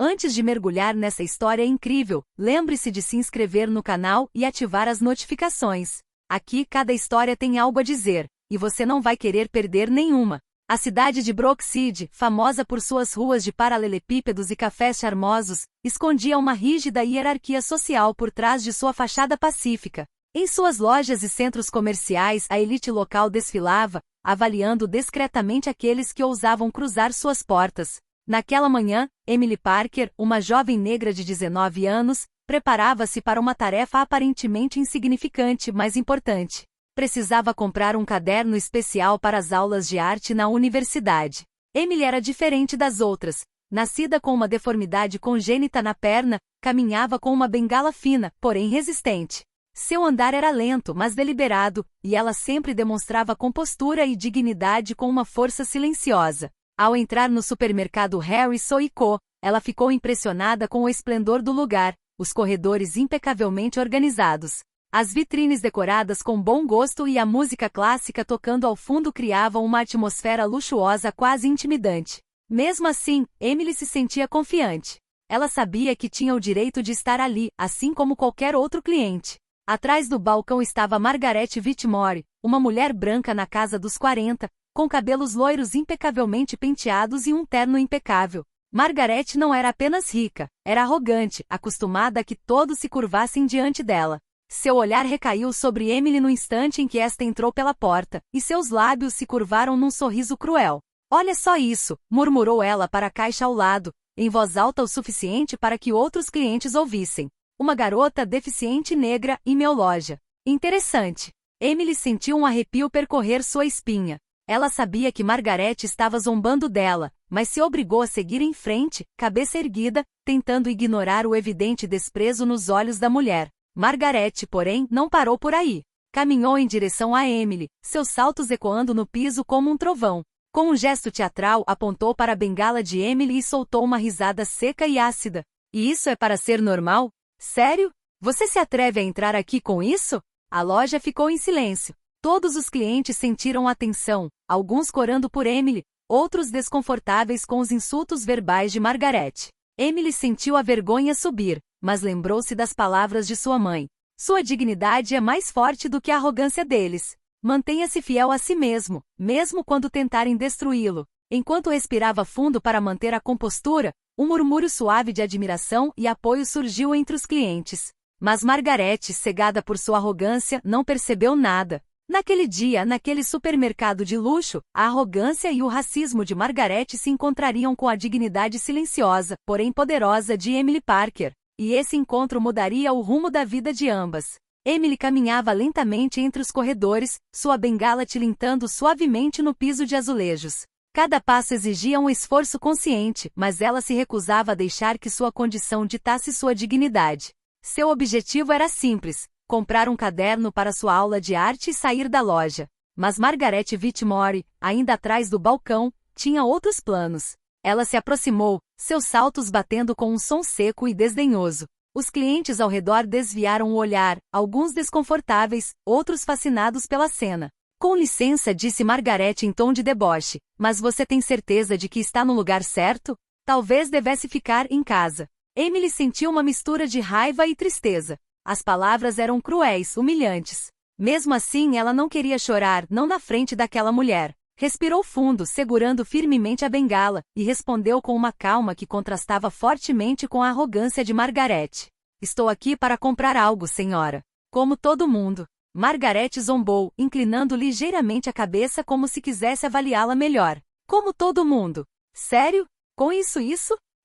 Antes de mergulhar nessa história incrível, lembre-se de se inscrever no canal e ativar as notificações. Aqui cada história tem algo a dizer, e você não vai querer perder nenhuma. A cidade de Brookside, famosa por suas ruas de paralelepípedos e cafés charmosos, escondia uma rígida hierarquia social por trás de sua fachada pacífica. Em suas lojas e centros comerciais, a elite local desfilava, avaliando discretamente aqueles que ousavam cruzar suas portas. Naquela manhã, Emily Parker, uma jovem negra de 19 anos, preparava-se para uma tarefa aparentemente insignificante, mas importante. Precisava comprar um caderno especial para as aulas de arte na universidade. Emily era diferente das outras. Nascida com uma deformidade congênita na perna, caminhava com uma bengala fina, porém resistente. Seu andar era lento, mas deliberado, e ela sempre demonstrava compostura e dignidade com uma força silenciosa. Ao entrar no supermercado Harris & Co., ela ficou impressionada com o esplendor do lugar, os corredores impecavelmente organizados. As vitrines decoradas com bom gosto e a música clássica tocando ao fundo criavam uma atmosfera luxuosa quase intimidante. Mesmo assim, Emily se sentia confiante. Ela sabia que tinha o direito de estar ali, assim como qualquer outro cliente. Atrás do balcão estava Margaret Whitmore, uma mulher branca na casa dos 40, com cabelos loiros impecavelmente penteados e um terno impecável. Margaret não era apenas rica, era arrogante, acostumada a que todos se curvassem diante dela. Seu olhar recaiu sobre Emily no instante em que esta entrou pela porta, e seus lábios se curvaram num sorriso cruel. "Olha só isso", murmurou ela para a caixa ao lado, em voz alta o suficiente para que outros clientes ouvissem. "Uma garota deficiente negra em minha loja. Interessante." Emily sentiu um arrepio percorrer sua espinha. Ela sabia que Margaret estava zombando dela, mas se obrigou a seguir em frente, cabeça erguida, tentando ignorar o evidente desprezo nos olhos da mulher. Margaret, porém, não parou por aí. Caminhou em direção a Emily, seus saltos ecoando no piso como um trovão. Com um gesto teatral, apontou para a bengala de Emily e soltou uma risada seca e ácida. "E isso é para ser normal? Sério? Você se atreve a entrar aqui com isso?" A loja ficou em silêncio. Todos os clientes sentiram atenção, alguns corando por Emily, outros desconfortáveis com os insultos verbais de Margaret. Emily sentiu a vergonha subir, mas lembrou-se das palavras de sua mãe. Sua dignidade é mais forte do que a arrogância deles. Mantenha-se fiel a si mesmo, mesmo quando tentarem destruí-lo. Enquanto respirava fundo para manter a compostura, um murmúrio suave de admiração e apoio surgiu entre os clientes. Mas Margaret, cegada por sua arrogância, não percebeu nada. Naquele dia, naquele supermercado de luxo, a arrogância e o racismo de Margaret se encontrariam com a dignidade silenciosa, porém poderosa de Emily Parker. E esse encontro mudaria o rumo da vida de ambas. Emily caminhava lentamente entre os corredores, sua bengala tilintando suavemente no piso de azulejos. Cada passo exigia um esforço consciente, mas ela se recusava a deixar que sua condição ditasse sua dignidade. Seu objetivo era simples: comprar um caderno para sua aula de arte e sair da loja. Mas Margaret Whitmore, ainda atrás do balcão, tinha outros planos. Ela se aproximou, seus saltos batendo com um som seco e desdenhoso. Os clientes ao redor desviaram o olhar, alguns desconfortáveis, outros fascinados pela cena. "Com licença", disse Margaret em tom de deboche, "mas você tem certeza de que está no lugar certo? Talvez devesse ficar em casa." Emily sentiu uma mistura de raiva e tristeza. As palavras eram cruéis, humilhantes. Mesmo assim, ela não queria chorar, não na frente daquela mulher. Respirou fundo, segurando firmemente a bengala, e respondeu com uma calma que contrastava fortemente com a arrogância de Margaret. "Estou aqui para comprar algo, senhora. Como todo mundo." Margaret zombou, inclinando ligeiramente a cabeça como se quisesse avaliá-la melhor. "Como todo mundo? Sério? Com isso?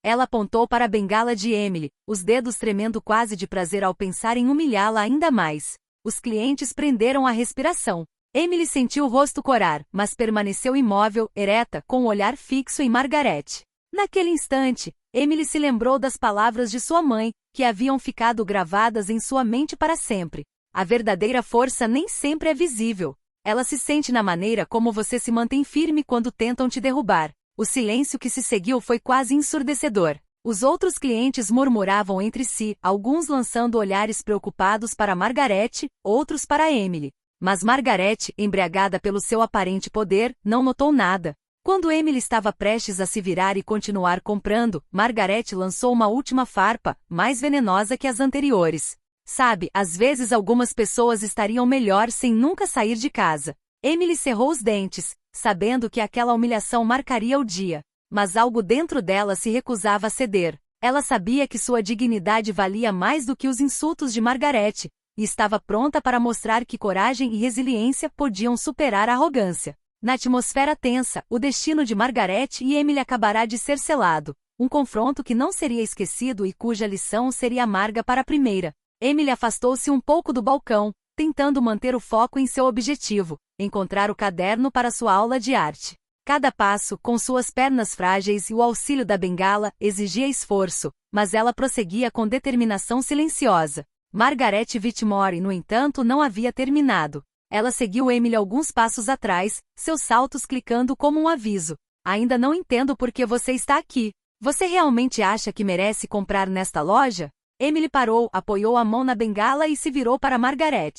Ela apontou para a bengala de Emily, os dedos tremendo quase de prazer ao pensar em humilhá-la ainda mais. Os clientes prenderam a respiração. Emily sentiu o rosto corar, mas permaneceu imóvel, ereta, com o olhar fixo em Margaret. Naquele instante, Emily se lembrou das palavras de sua mãe, que haviam ficado gravadas em sua mente para sempre. A verdadeira força nem sempre é visível. Ela se sente na maneira como você se mantém firme quando tentam te derrubar. O silêncio que se seguiu foi quase ensurdecedor. Os outros clientes murmuravam entre si, alguns lançando olhares preocupados para Margaret, outros para Emily. Mas Margaret, embriagada pelo seu aparente poder, não notou nada. Quando Emily estava prestes a se virar e continuar comprando, Margaret lançou uma última farpa, mais venenosa que as anteriores. Sabe, às vezes algumas pessoas estariam melhor sem nunca sair de casa. Emily cerrou os dentes, sabendo que aquela humilhação marcaria o dia. Mas algo dentro dela se recusava a ceder. Ela sabia que sua dignidade valia mais do que os insultos de Margaret, e estava pronta para mostrar que coragem e resiliência podiam superar a arrogância. Na atmosfera tensa, o destino de Margaret e Emily acabará de ser selado. Um confronto que não seria esquecido e cuja lição seria amarga para a primeira. Emily afastou-se um pouco do balcão, tentando manter o foco em seu objetivo, encontrar o caderno para sua aula de arte. Cada passo, com suas pernas frágeis e o auxílio da bengala, exigia esforço, mas ela prosseguia com determinação silenciosa. Margaret Whitmore, no entanto, não havia terminado. Ela seguiu Emily alguns passos atrás, seus saltos clicando como um aviso. Ainda não entendo por que você está aqui. Você realmente acha que merece comprar nesta loja? Emily parou, apoiou a mão na bengala e se virou para Margaret.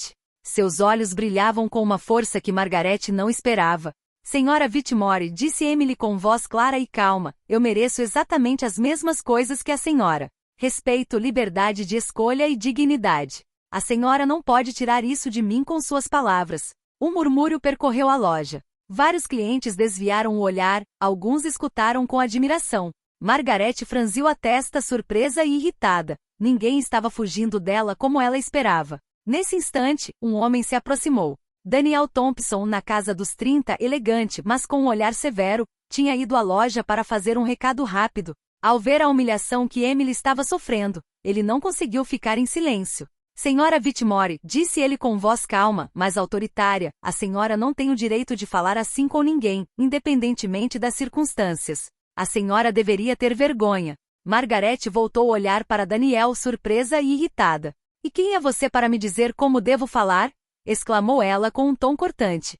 Seus olhos brilhavam com uma força que Margaret não esperava. Senhora Whitmore, disse Emily com voz clara e calma, eu mereço exatamente as mesmas coisas que a senhora. Respeito, liberdade de escolha e dignidade. A senhora não pode tirar isso de mim com suas palavras. Um murmúrio percorreu a loja. Vários clientes desviaram o olhar, alguns escutaram com admiração. Margaret franziu a testa surpresa e irritada. Ninguém estava fugindo dela como ela esperava. Nesse instante, um homem se aproximou. Daniel Thompson, na casa dos 30, elegante, mas com um olhar severo, tinha ido à loja para fazer um recado rápido. Ao ver a humilhação que Emily estava sofrendo, ele não conseguiu ficar em silêncio. Senhora Whitmore, disse ele com voz calma, mas autoritária, a senhora não tem o direito de falar assim com ninguém, independentemente das circunstâncias. A senhora deveria ter vergonha. Margaret voltou a olhar para Daniel surpresa e irritada. E quem é você para me dizer como devo falar? Exclamou ela com um tom cortante.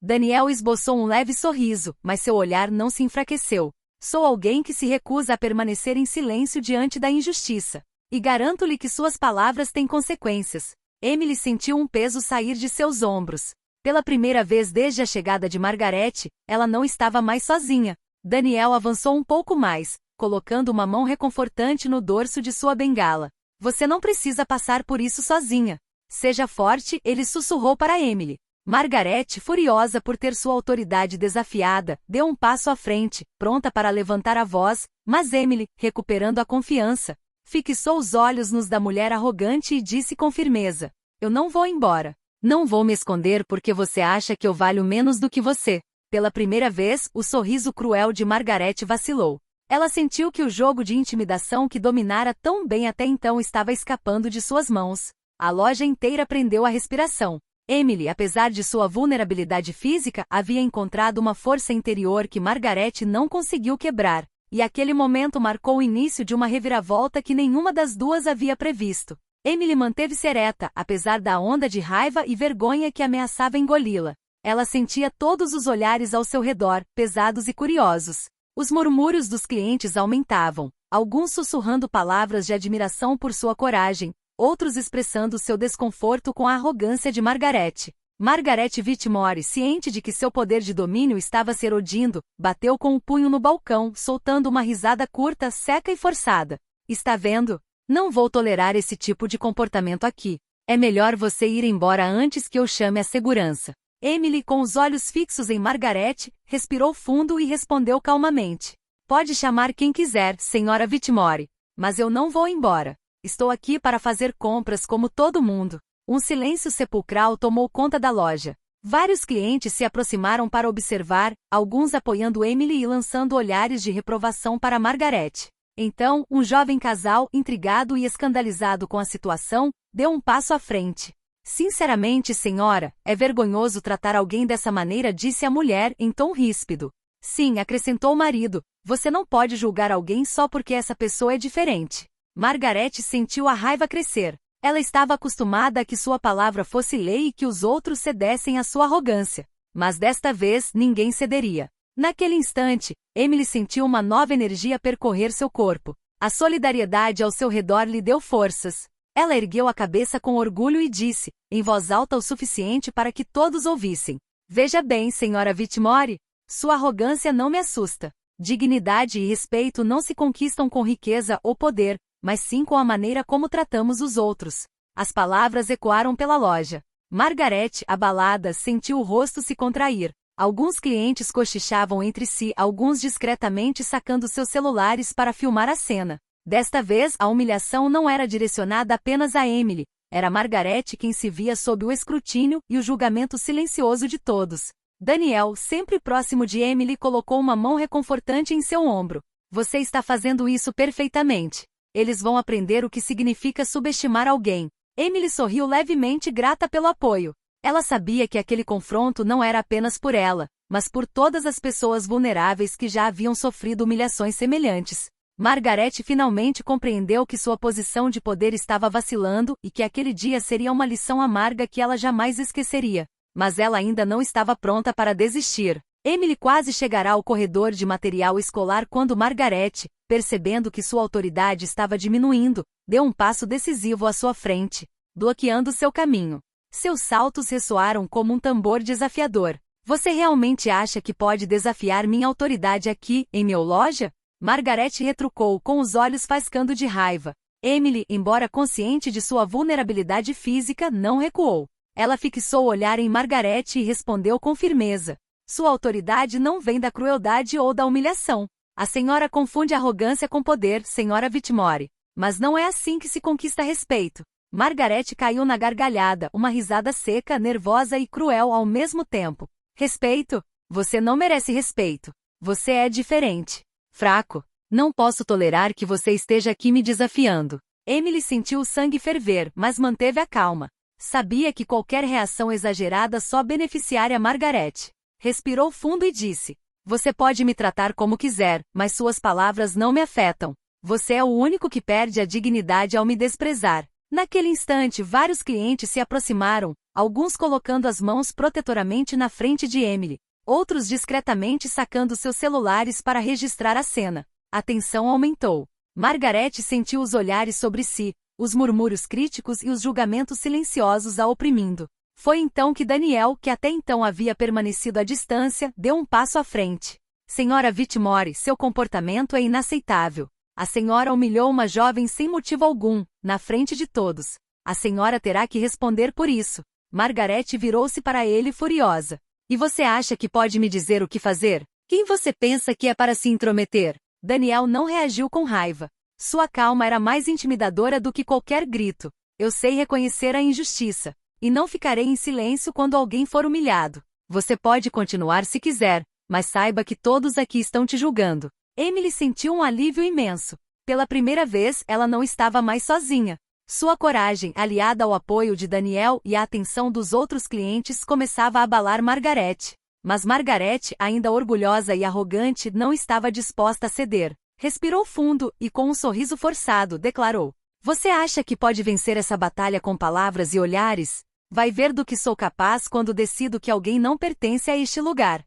Daniel esboçou um leve sorriso, mas seu olhar não se enfraqueceu. Sou alguém que se recusa a permanecer em silêncio diante da injustiça. E garanto-lhe que suas palavras têm consequências. Emily sentiu um peso sair de seus ombros. Pela primeira vez desde a chegada de Margaret, ela não estava mais sozinha. Daniel avançou um pouco mais, colocando uma mão reconfortante no dorso de sua bengala. Você não precisa passar por isso sozinha. Seja forte, ele sussurrou para Emily. Margaret, furiosa por ter sua autoridade desafiada, deu um passo à frente, pronta para levantar a voz, mas Emily, recuperando a confiança, fixou os olhos nos da mulher arrogante e disse com firmeza: eu não vou embora. Não vou me esconder porque você acha que eu valho menos do que você. Pela primeira vez, o sorriso cruel de Margaret vacilou. Ela sentiu que o jogo de intimidação que dominara tão bem até então estava escapando de suas mãos. A loja inteira prendeu a respiração. Emily, apesar de sua vulnerabilidade física, havia encontrado uma força interior que Margaret não conseguiu quebrar. E aquele momento marcou o início de uma reviravolta que nenhuma das duas havia previsto. Emily manteve-se ereta, apesar da onda de raiva e vergonha que ameaçava engoli-la. Ela sentia todos os olhares ao seu redor, pesados e curiosos. Os murmúrios dos clientes aumentavam, alguns sussurrando palavras de admiração por sua coragem, outros expressando seu desconforto com a arrogância de Margaret. Margaret Whitmore, ciente de que seu poder de domínio estava se erodindo, bateu com o punho no balcão, soltando uma risada curta, seca e forçada. Está vendo? Não vou tolerar esse tipo de comportamento aqui. É melhor você ir embora antes que eu chame a segurança. Emily, com os olhos fixos em Margaret, respirou fundo e respondeu calmamente. Pode chamar quem quiser, senhora Whitmore. Mas eu não vou embora. Estou aqui para fazer compras como todo mundo. Um silêncio sepulcral tomou conta da loja. Vários clientes se aproximaram para observar, alguns apoiando Emily e lançando olhares de reprovação para Margaret. Então, um jovem casal, intrigado e escandalizado com a situação, deu um passo à frente. Sinceramente, senhora, é vergonhoso tratar alguém dessa maneira, disse a mulher em tom ríspido. Sim, acrescentou o marido, você não pode julgar alguém só porque essa pessoa é diferente. Margaret sentiu a raiva crescer. Ela estava acostumada a que sua palavra fosse lei e que os outros cedessem à sua arrogância. Mas desta vez, ninguém cederia. Naquele instante, Emily sentiu uma nova energia percorrer seu corpo. A solidariedade ao seu redor lhe deu forças. Ela ergueu a cabeça com orgulho e disse, em voz alta o suficiente para que todos ouvissem. Veja bem, senhora Whitmore, Sua arrogância não me assusta. Dignidade e respeito não se conquistam com riqueza ou poder, mas sim com a maneira como tratamos os outros. As palavras ecoaram pela loja. Margaret, abalada, sentiu o rosto se contrair. Alguns clientes cochichavam entre si, alguns discretamente sacando seus celulares para filmar a cena. Desta vez, a humilhação não era direcionada apenas a Emily. Era Margaret quem se via sob o escrutínio e o julgamento silencioso de todos. Daniel, sempre próximo de Emily, colocou uma mão reconfortante em seu ombro. Você está fazendo isso perfeitamente. Eles vão aprender o que significa subestimar alguém. Emily sorriu levemente, grata pelo apoio. Ela sabia que aquele confronto não era apenas por ela, mas por todas as pessoas vulneráveis que já haviam sofrido humilhações semelhantes. Margaret finalmente compreendeu que sua posição de poder estava vacilando e que aquele dia seria uma lição amarga que ela jamais esqueceria. Mas ela ainda não estava pronta para desistir. Emily quase chegará ao corredor de material escolar quando Margaret, percebendo que sua autoridade estava diminuindo, deu um passo decisivo à sua frente, bloqueando seu caminho. Seus saltos ressoaram como um tambor desafiador. Você realmente acha que pode desafiar minha autoridade aqui, em minha loja? Margaret retrucou com os olhos faiscando de raiva. Emily, embora consciente de sua vulnerabilidade física, não recuou. Ela fixou o olhar em Margaret e respondeu com firmeza. Sua autoridade não vem da crueldade ou da humilhação. A senhora confunde arrogância com poder, senhora Whitmore. Mas não é assim que se conquista respeito. Margaret caiu na gargalhada, uma risada seca, nervosa e cruel ao mesmo tempo. Respeito? Você não merece respeito. Você é diferente. Fraco. Não posso tolerar que você esteja aqui me desafiando. Emily sentiu o sangue ferver, mas manteve a calma. Sabia que qualquer reação exagerada só beneficiaria Margaret. Respirou fundo e disse: Você pode me tratar como quiser, mas suas palavras não me afetam. Você é o único que perde a dignidade ao me desprezar. Naquele instante, vários clientes se aproximaram, alguns colocando as mãos protetoramente na frente de Emily, outros discretamente sacando seus celulares para registrar a cena. A tensão aumentou. Margaret sentiu os olhares sobre si, os murmúrios críticos e os julgamentos silenciosos a oprimindo. Foi então que Daniel, que até então havia permanecido à distância, deu um passo à frente. Senhora Whitmore, seu comportamento é inaceitável. A senhora humilhou uma jovem sem motivo algum, na frente de todos. A senhora terá que responder por isso. Margaret virou-se para ele furiosa. E você acha que pode me dizer o que fazer? Quem você pensa que é para se intrometer? Daniel não reagiu com raiva. Sua calma era mais intimidadora do que qualquer grito. Eu sei reconhecer a injustiça. E não ficarei em silêncio quando alguém for humilhado. Você pode continuar se quiser, mas saiba que todos aqui estão te julgando. Emily sentiu um alívio imenso. Pela primeira vez, ela não estava mais sozinha. Sua coragem, aliada ao apoio de Daniel e à atenção dos outros clientes, começava a abalar Margaret. Mas Margaret, ainda orgulhosa e arrogante, não estava disposta a ceder. Respirou fundo e, com um sorriso forçado, declarou: Você acha que pode vencer essa batalha com palavras e olhares? Vai ver do que sou capaz quando decido que alguém não pertence a este lugar.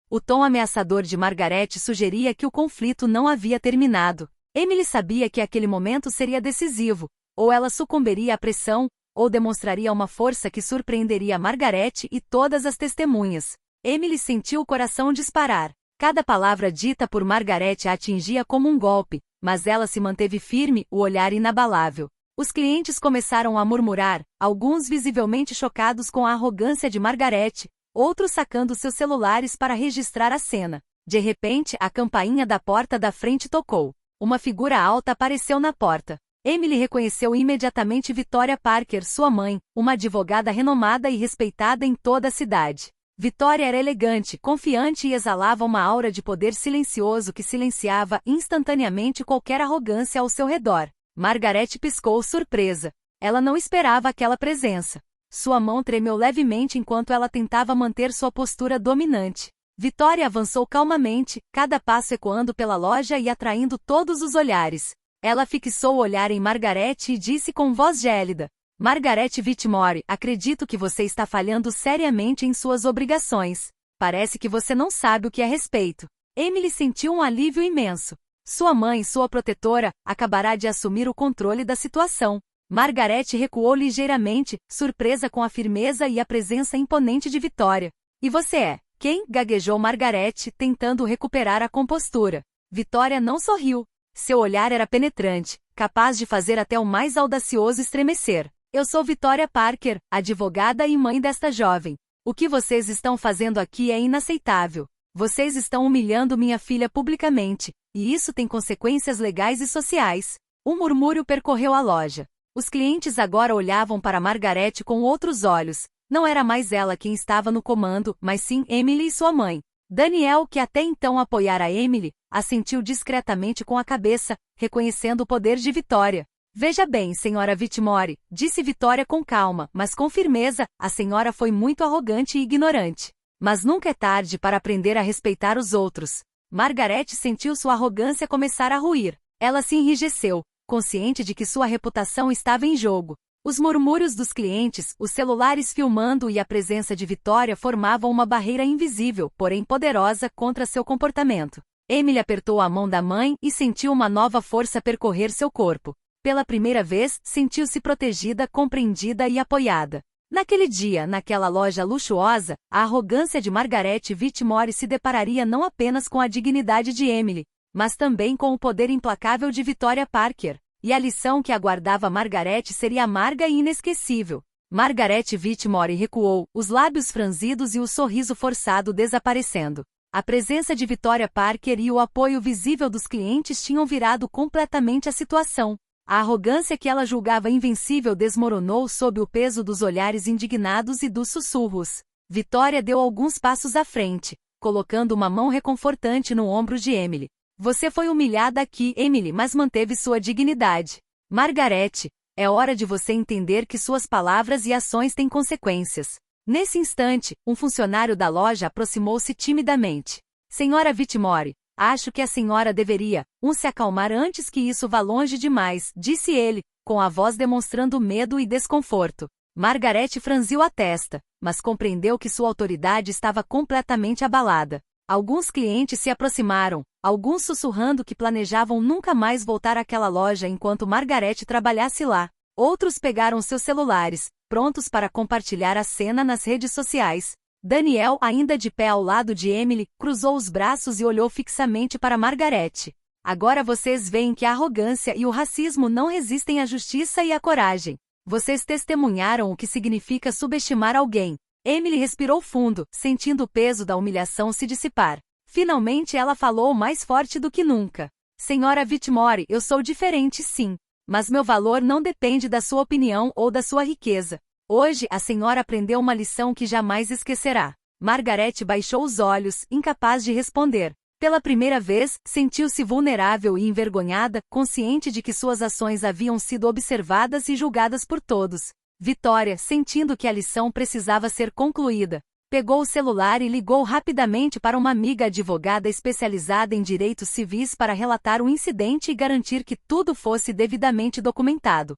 O tom ameaçador de Margaret sugeria que o conflito não havia terminado. Emily sabia que aquele momento seria decisivo. Ou ela sucumbiria à pressão, ou demonstraria uma força que surpreenderia Margaret e todas as testemunhas. Emily sentiu o coração disparar. Cada palavra dita por Margaret a atingia como um golpe, mas ela se manteve firme, o olhar inabalável. Os clientes começaram a murmurar, alguns visivelmente chocados com a arrogância de Margaret, outros sacando seus celulares para registrar a cena. De repente, a campainha da porta da frente tocou. Uma figura alta apareceu na porta. Emily reconheceu imediatamente Victoria Parker, sua mãe, uma advogada renomada e respeitada em toda a cidade. Victoria era elegante, confiante e exalava uma aura de poder silencioso que silenciava instantaneamente qualquer arrogância ao seu redor. Margaret piscou surpresa. Ela não esperava aquela presença. Sua mão tremeu levemente enquanto ela tentava manter sua postura dominante. Victoria avançou calmamente, cada passo ecoando pela loja e atraindo todos os olhares. Ela fixou o olhar em Margaret e disse com voz gélida: Margaret Whitmore, acredito que você está falhando seriamente em suas obrigações. Parece que você não sabe o que é respeito. Emily sentiu um alívio imenso. Sua mãe, sua protetora, acabará de assumir o controle da situação. Margaret recuou ligeiramente, surpresa com a firmeza e a presença imponente de Victoria. E você é? Quem? Gaguejou Margaret, tentando recuperar a compostura. Vitória não sorriu. Seu olhar era penetrante, capaz de fazer até o mais audacioso estremecer. Eu sou Victoria Parker, advogada e mãe desta jovem. O que vocês estão fazendo aqui é inaceitável. Vocês estão humilhando minha filha publicamente, e isso tem consequências legais e sociais. Um murmúrio percorreu a loja. Os clientes agora olhavam para Margaret com outros olhos. Não era mais ela quem estava no comando, mas sim Emily e sua mãe. Daniel, que até então apoiara Emily, assentiu discretamente com a cabeça, reconhecendo o poder de Vitória. Veja bem, senhora Whitmore, disse Vitória com calma, mas com firmeza, a senhora foi muito arrogante e ignorante. Mas nunca é tarde para aprender a respeitar os outros. Margaret sentiu sua arrogância começar a ruir. Ela se enrijeceu, consciente de que sua reputação estava em jogo. Os murmúrios dos clientes, os celulares filmando e a presença de Vitória formavam uma barreira invisível, porém poderosa, contra seu comportamento. Emily apertou a mão da mãe e sentiu uma nova força percorrer seu corpo. Pela primeira vez, sentiu-se protegida, compreendida e apoiada. Naquele dia, naquela loja luxuosa, a arrogância de Margaret Whitmore se depararia não apenas com a dignidade de Emily, mas também com o poder implacável de Victoria Parker. E a lição que aguardava Margaret seria amarga e inesquecível. Margaret Whitmore recuou, os lábios franzidos e o sorriso forçado desaparecendo. A presença de Victoria Parker e o apoio visível dos clientes tinham virado completamente a situação. A arrogância que ela julgava invencível desmoronou sob o peso dos olhares indignados e dos sussurros. Victoria deu alguns passos à frente, colocando uma mão reconfortante no ombro de Emily. Você foi humilhada aqui, Emily, mas manteve sua dignidade. Margaret, é hora de você entender que suas palavras e ações têm consequências. Nesse instante, um funcionário da loja aproximou-se timidamente. Senhora Whitmore, acho que a senhora deveria, se acalmar antes que isso vá longe demais, disse ele, com a voz demonstrando medo e desconforto. Margaret franziu a testa, mas compreendeu que sua autoridade estava completamente abalada. Alguns clientes se aproximaram, alguns sussurrando que planejavam nunca mais voltar àquela loja enquanto Margaret trabalhasse lá. Outros pegaram seus celulares, prontos para compartilhar a cena nas redes sociais. Daniel, ainda de pé ao lado de Emily, cruzou os braços e olhou fixamente para Margaret. Agora vocês veem que a arrogância e o racismo não resistem à justiça e à coragem. Vocês testemunharam o que significa subestimar alguém. Emily respirou fundo, sentindo o peso da humilhação se dissipar. Finalmente ela falou mais forte do que nunca. Senhora Whitmore, eu sou diferente sim. Mas meu valor não depende da sua opinião ou da sua riqueza. Hoje a senhora aprendeu uma lição que jamais esquecerá. Margaret baixou os olhos, incapaz de responder. Pela primeira vez, sentiu-se vulnerável e envergonhada, consciente de que suas ações haviam sido observadas e julgadas por todos. Vitória, sentindo que a lição precisava ser concluída, pegou o celular e ligou rapidamente para uma amiga advogada especializada em direitos civis para relatar o incidente e garantir que tudo fosse devidamente documentado.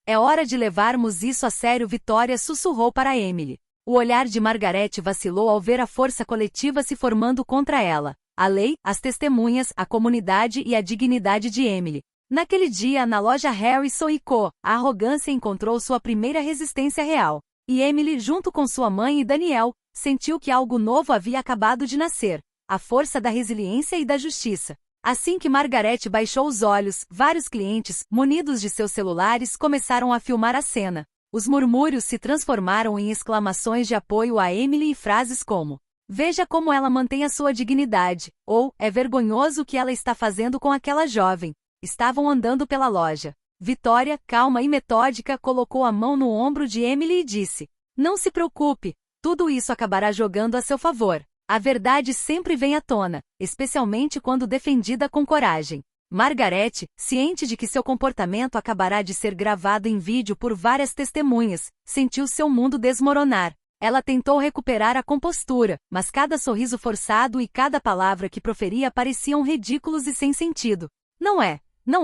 É hora de levarmos isso a sério, Vitória sussurrou para Emily. O olhar de Margaret vacilou ao ver a força coletiva se formando contra ela. A lei, as testemunhas, a comunidade e a dignidade de Emily. Naquele dia, na loja Harrison & Co., a arrogância encontrou sua primeira resistência real. E Emily, junto com sua mãe e Daniel, sentiu que algo novo havia acabado de nascer. A força da resiliência e da justiça. Assim que Margaret baixou os olhos, vários clientes, munidos de seus celulares, começaram a filmar a cena. Os murmúrios se transformaram em exclamações de apoio a Emily e frases como: "Veja como ela mantém a sua dignidade", ou "É vergonhoso o que ela está fazendo com aquela jovem". Estavam andando pela loja. Vitória, calma e metódica, colocou a mão no ombro de Emily e disse: "Não se preocupe, tudo isso acabará jogando a seu favor. A verdade sempre vem à tona, especialmente quando defendida com coragem". Margaret, ciente de que seu comportamento acabará de ser gravado em vídeo por várias testemunhas, sentiu seu mundo desmoronar. Ela tentou recuperar a compostura, mas cada sorriso forçado e cada palavra que proferia pareciam ridículos e sem sentido. Não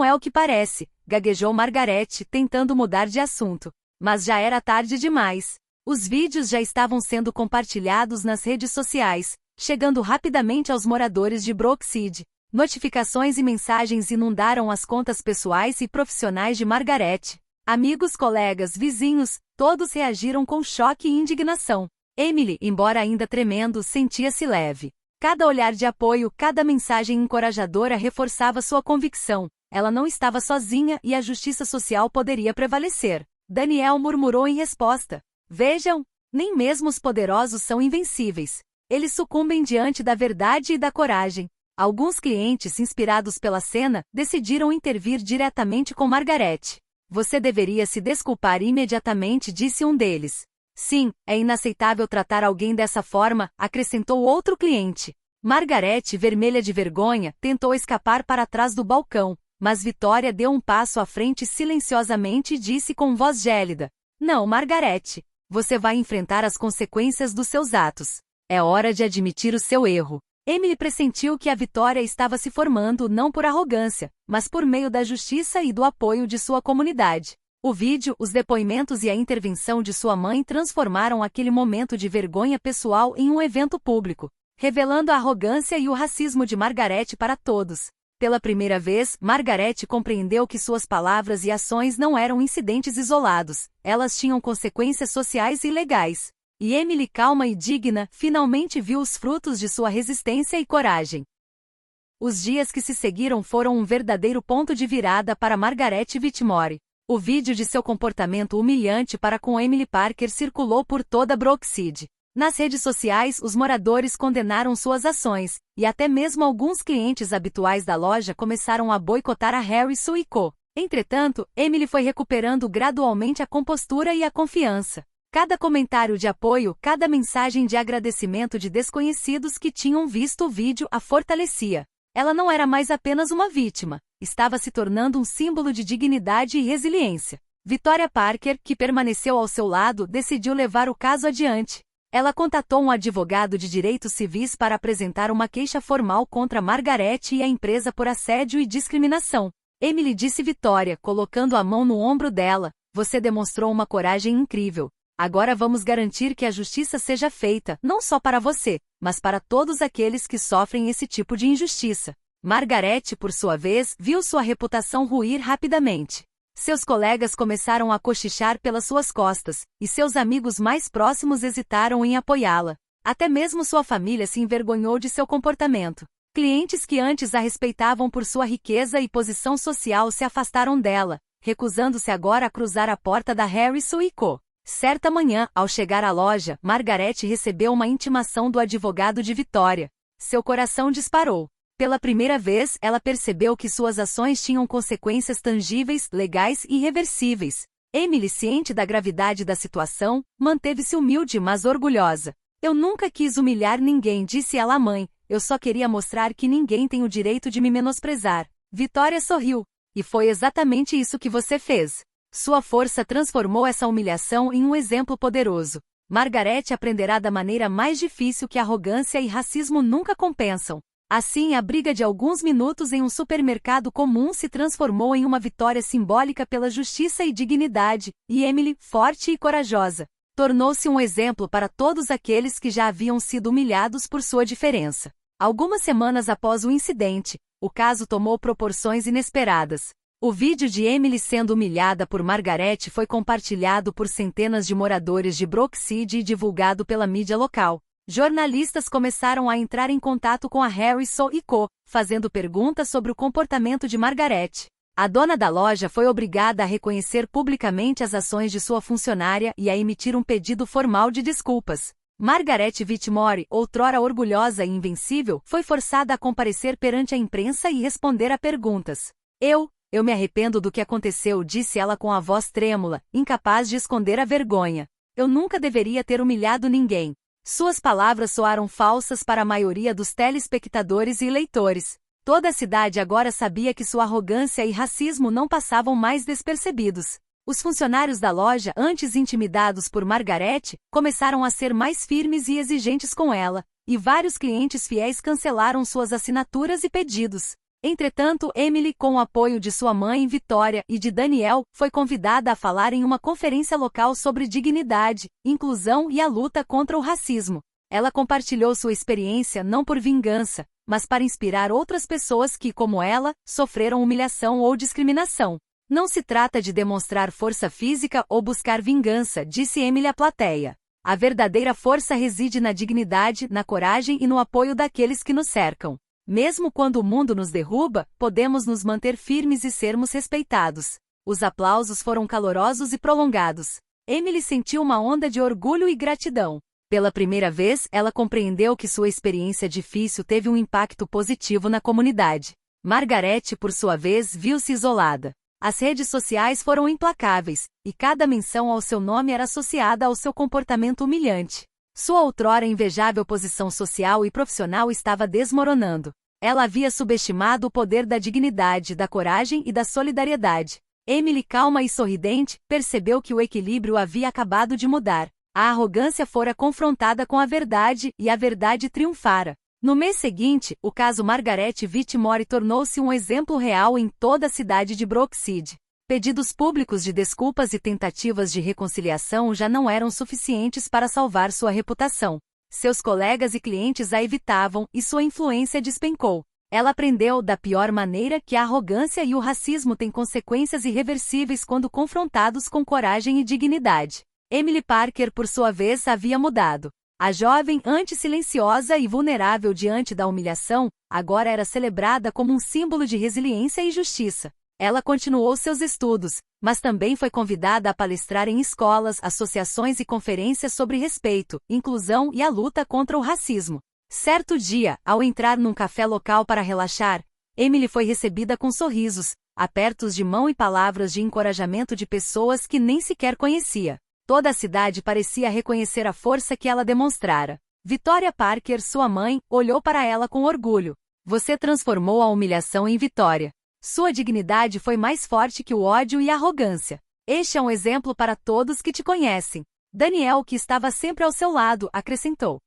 é o que parece, gaguejou Margaret, tentando mudar de assunto. Mas já era tarde demais. Os vídeos já estavam sendo compartilhados nas redes sociais, chegando rapidamente aos moradores de Brookside. Notificações e mensagens inundaram as contas pessoais e profissionais de Margaret. Amigos, colegas, vizinhos, todos reagiram com choque e indignação. Emily, embora ainda tremendo, sentia-se leve. Cada olhar de apoio, cada mensagem encorajadora reforçava sua convicção. Ela não estava sozinha e a justiça social poderia prevalecer. Daniel murmurou em resposta. Vejam, nem mesmo os poderosos são invencíveis. Eles sucumbem diante da verdade e da coragem. Alguns clientes, inspirados pela cena, decidiram intervir diretamente com Margaret. Você deveria se desculpar imediatamente, disse um deles. Sim, é inaceitável tratar alguém dessa forma, acrescentou outro cliente. Margaret, vermelha de vergonha, tentou escapar para trás do balcão, mas Vitória deu um passo à frente silenciosamente e disse com voz gélida. Não, Margaret. Você vai enfrentar as consequências dos seus atos. É hora de admitir o seu erro. Emily pressentiu que a vitória estava se formando não por arrogância, mas por meio da justiça e do apoio de sua comunidade. O vídeo, os depoimentos e a intervenção de sua mãe transformaram aquele momento de vergonha pessoal em um evento público, revelando a arrogância e o racismo de Margaret para todos. Pela primeira vez, Margaret compreendeu que suas palavras e ações não eram incidentes isolados, elas tinham consequências sociais e legais. E Emily, calma e digna, finalmente viu os frutos de sua resistência e coragem. Os dias que se seguiram foram um verdadeiro ponto de virada para Margaret Whitmore. O vídeo de seu comportamento humilhante para com Emily Parker circulou por toda Brookside. Nas redes sociais, os moradores condenaram suas ações, e até mesmo alguns clientes habituais da loja começaram a boicotar a Harrison & Co. Entretanto, Emily foi recuperando gradualmente a compostura e a confiança. Cada comentário de apoio, cada mensagem de agradecimento de desconhecidos que tinham visto o vídeo a fortalecia. Ela não era mais apenas uma vítima, estava se tornando um símbolo de dignidade e resiliência. Victoria Parker, que permaneceu ao seu lado, decidiu levar o caso adiante. Ela contatou um advogado de direitos civis para apresentar uma queixa formal contra Margaret e a empresa por assédio e discriminação. Emily disse Victoria, colocando a mão no ombro dela, você demonstrou uma coragem incrível. Agora vamos garantir que a justiça seja feita, não só para você, mas para todos aqueles que sofrem esse tipo de injustiça. Margaret, por sua vez, viu sua reputação ruir rapidamente. Seus colegas começaram a cochichar pelas suas costas, e seus amigos mais próximos hesitaram em apoiá-la. Até mesmo sua família se envergonhou de seu comportamento. Clientes que antes a respeitavam por sua riqueza e posição social se afastaram dela, recusando-se agora a cruzar a porta da Harrison & Co. Certa manhã, ao chegar à loja, Margaret recebeu uma intimação do advogado de Victoria. Seu coração disparou. Pela primeira vez, ela percebeu que suas ações tinham consequências tangíveis, legais e irreversíveis. Emily, ciente da gravidade da situação, manteve-se humilde mas orgulhosa. Eu nunca quis humilhar ninguém, disse ela à mãe. Eu só queria mostrar que ninguém tem o direito de me menosprezar. Victoria sorriu. E foi exatamente isso que você fez. Sua força transformou essa humilhação em um exemplo poderoso. Margaret aprenderá da maneira mais difícil que arrogância e racismo nunca compensam. Assim, a briga de alguns minutos em um supermercado comum se transformou em uma vitória simbólica pela justiça e dignidade, e Emily, forte e corajosa, tornou-se um exemplo para todos aqueles que já haviam sido humilhados por sua diferença. Algumas semanas após o incidente, o caso tomou proporções inesperadas. O vídeo de Emily sendo humilhada por Margaret foi compartilhado por centenas de moradores de Brookside e divulgado pela mídia local. Jornalistas começaram a entrar em contato com a Harrison & Co., fazendo perguntas sobre o comportamento de Margaret. A dona da loja foi obrigada a reconhecer publicamente as ações de sua funcionária e a emitir um pedido formal de desculpas. Margaret Whitmore, outrora orgulhosa e invencível, foi forçada a comparecer perante a imprensa e responder a perguntas. Eu me arrependo do que aconteceu, disse ela com a voz trêmula, incapaz de esconder a vergonha. Eu nunca deveria ter humilhado ninguém. Suas palavras soaram falsas para a maioria dos telespectadores e leitores. Toda a cidade agora sabia que sua arrogância e racismo não passavam mais despercebidos. Os funcionários da loja, antes intimidados por Margaret, começaram a ser mais firmes e exigentes com ela, e vários clientes fiéis cancelaram suas assinaturas e pedidos. Entretanto, Emily, com o apoio de sua mãe Victoria e de Daniel, foi convidada a falar em uma conferência local sobre dignidade, inclusão e a luta contra o racismo. Ela compartilhou sua experiência não por vingança, mas para inspirar outras pessoas que, como ela, sofreram humilhação ou discriminação. Não se trata de demonstrar força física ou buscar vingança, disse Emily à plateia. A verdadeira força reside na dignidade, na coragem e no apoio daqueles que nos cercam. Mesmo quando o mundo nos derruba, podemos nos manter firmes e sermos respeitados. Os aplausos foram calorosos e prolongados. Emily sentiu uma onda de orgulho e gratidão. Pela primeira vez, ela compreendeu que sua experiência difícil teve um impacto positivo na comunidade. Margaret, por sua vez, viu-se isolada. As redes sociais foram implacáveis, e cada menção ao seu nome era associada ao seu comportamento humilhante. Sua outrora invejável posição social e profissional estava desmoronando. Ela havia subestimado o poder da dignidade, da coragem e da solidariedade. Emily, calma e sorridente, percebeu que o equilíbrio havia acabado de mudar. A arrogância fora confrontada com a verdade, e a verdade triunfara. No mês seguinte, o caso Margaret Whitmore tornou-se um exemplo real em toda a cidade de Brookside. Pedidos públicos de desculpas e tentativas de reconciliação já não eram suficientes para salvar sua reputação. Seus colegas e clientes a evitavam, e sua influência despencou. Ela aprendeu, da pior maneira, que a arrogância e o racismo têm consequências irreversíveis quando confrontados com coragem e dignidade. Emily Parker, por sua vez, havia mudado. A jovem, antes silenciosa e vulnerável diante da humilhação, agora era celebrada como um símbolo de resiliência e justiça. Ela continuou seus estudos, mas também foi convidada a palestrar em escolas, associações e conferências sobre respeito, inclusão e a luta contra o racismo. Certo dia, ao entrar num café local para relaxar, Emily foi recebida com sorrisos, apertos de mão e palavras de encorajamento de pessoas que nem sequer conhecia. Toda a cidade parecia reconhecer a força que ela demonstrara. Victoria Parker, sua mãe, olhou para ela com orgulho. Você transformou a humilhação em vitória. Sua dignidade foi mais forte que o ódio e a arrogância. Este é um exemplo para todos que te conhecem. Daniel, que estava sempre ao seu lado, acrescentou.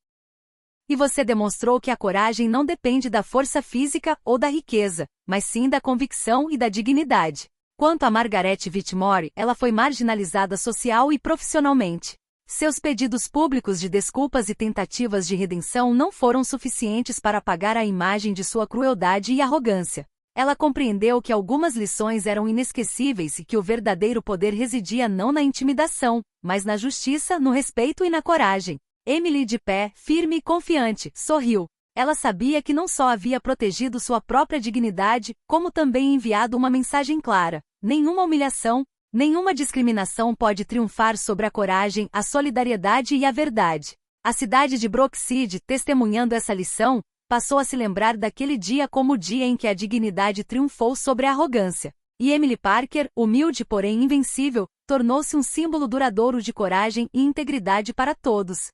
E você demonstrou que a coragem não depende da força física ou da riqueza, mas sim da convicção e da dignidade. Quanto a Margaret Whitmore, ela foi marginalizada social e profissionalmente. Seus pedidos públicos de desculpas e tentativas de redenção não foram suficientes para apagar a imagem de sua crueldade e arrogância. Ela compreendeu que algumas lições eram inesquecíveis e que o verdadeiro poder residia não na intimidação, mas na justiça, no respeito e na coragem. Emily, de pé, firme e confiante, sorriu. Ela sabia que não só havia protegido sua própria dignidade, como também enviado uma mensagem clara. Nenhuma humilhação, nenhuma discriminação pode triunfar sobre a coragem, a solidariedade e a verdade. A cidade de Brookside, testemunhando essa lição, passou a se lembrar daquele dia como o dia em que a dignidade triunfou sobre a arrogância. E Emily Parker, humilde porém invencível, tornou-se um símbolo duradouro de coragem e integridade para todos.